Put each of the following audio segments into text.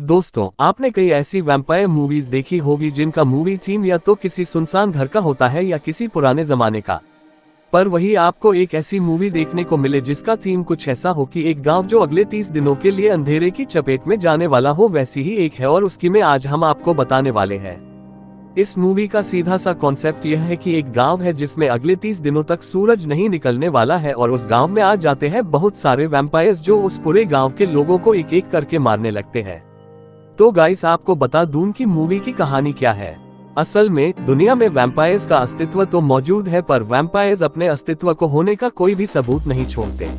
दोस्तों, आपने कई ऐसी वैम्पायर मूवीज देखी होगी जिनका मूवी थीम या तो किसी सुनसान घर का होता है या किसी पुराने जमाने का। पर वही आपको एक ऐसी मूवी देखने को मिले जिसका थीम कुछ ऐसा हो कि एक गांव जो अगले 30 दिनों के लिए अंधेरे की चपेट में जाने वाला हो, वैसी ही एक है और उसकी में आज हम आपको बताने वाले हैं। इस मूवी का सीधा सा कॉन्सेप्ट यह है कि एक गांव है जिसमें अगले 30 दिनों तक सूरज नहीं निकलने वाला है और उस गांव में आ जाते हैं बहुत सारे वैम्पायर्स जो उस पूरे गांव के लोगों को एक एक करके मारने लगते हैं। तो गाइस, आपको बता दूं कि मूवी की कहानी क्या है। असल में दुनिया में वैम्पायर्स का अस्तित्व तो मौजूद है, पर वैम्पायर्स अपने अस्तित्व को होने का कोई भी सबूत नहीं छोड़ते।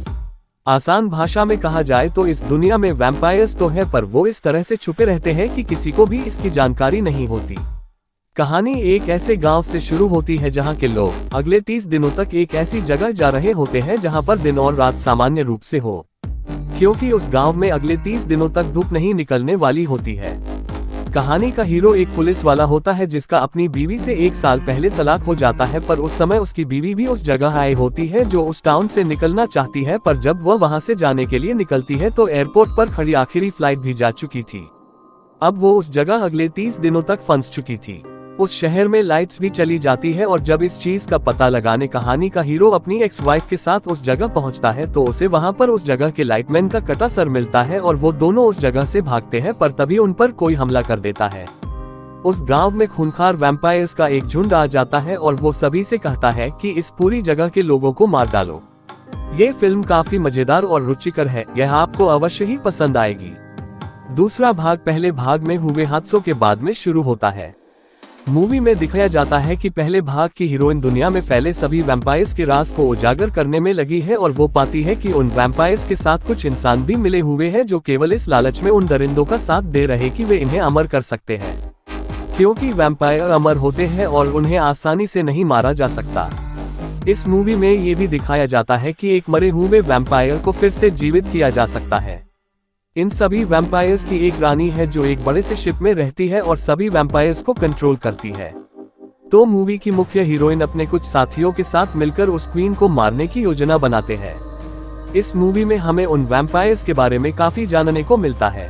आसान भाषा में कहा जाए तो इस दुनिया में वैम्पायर्स तो है, पर वो इस तरह से छुपे रहते हैं कि किसी को भी इसकी जानकारी नहीं होती। कहानी एक ऐसे गांव से शुरू होती है जहां के लोग अगले 30 दिनों तक एक ऐसी जगह जा रहे होते हैं जहां पर दिन और रात सामान्य रूप से हो, क्योंकि उस गांव में अगले 30 दिनों तक धूप नहीं निकलने वाली होती है। कहानी का हीरो एक पुलिस वाला होता है जिसका अपनी बीवी से 1 साल पहले तलाक हो जाता है, पर उस समय उसकी बीवी भी उस जगह आई होती है जो उस टाउन से निकलना चाहती है। पर जब वह वहां से जाने के लिए निकलती है तो एयरपोर्ट पर खड़ी आखिरी फ्लाइट भी जा चुकी थी। अब वो उस जगह अगले 30 दिनों तक फंस चुकी थी। उस शहर में लाइट्स भी चली जाती है और जब इस चीज का पता लगाने कहानी का हीरो अपनी एक्स वाइफ के साथ उस जगह पहुंचता है तो उसे वहां पर उस जगह के लाइटमैन का कटा सर मिलता है और वो दोनों उस जगह से भागते हैं, पर तभी उन पर कोई हमला कर देता है। उस गांव में खूंखार वैम्पायर्स का एक झुंड आ जाता है और वो सभी से कहता है कि इस पूरी जगह के लोगों को मार डालो। ये फिल्म काफी मजेदार और रुचिकर है, यह आपको अवश्य ही पसंद आएगी। दूसरा भाग पहले भाग में हुए हादसों के बाद में शुरू होता है। मूवी में दिखाया जाता है कि पहले भाग की हीरोइन दुनिया में फैले सभी वैम्पायर्स के राज को उजागर करने में लगी है और वो पाती है कि उन वैम्पायर्स के साथ कुछ इंसान भी मिले हुए हैं जो केवल इस लालच में उन दरिंदों का साथ दे रहे कि वे इन्हें अमर कर सकते हैं, क्योंकि वैम्पायर अमर होते हैं और उन्हें आसानी से नहीं मारा जा सकता। इस मूवी में ये भी दिखाया जाता है कि एक मरे हुए वैम्पायर को फिर से जीवित किया जा सकता है। इन सभी वैम्पायर्स की एक रानी है जो एक बड़े से शिप में रहती है और सभी वैम्पायर्स को कंट्रोल करती है। तो मूवी की मुख्य हीरोइन अपने कुछ साथियों के साथ मिलकर उस क्वीन को मारने की योजना बनाते हैं। इस मूवी में हमें उन वैम्पायर्स के बारे में काफी जानने को मिलता है।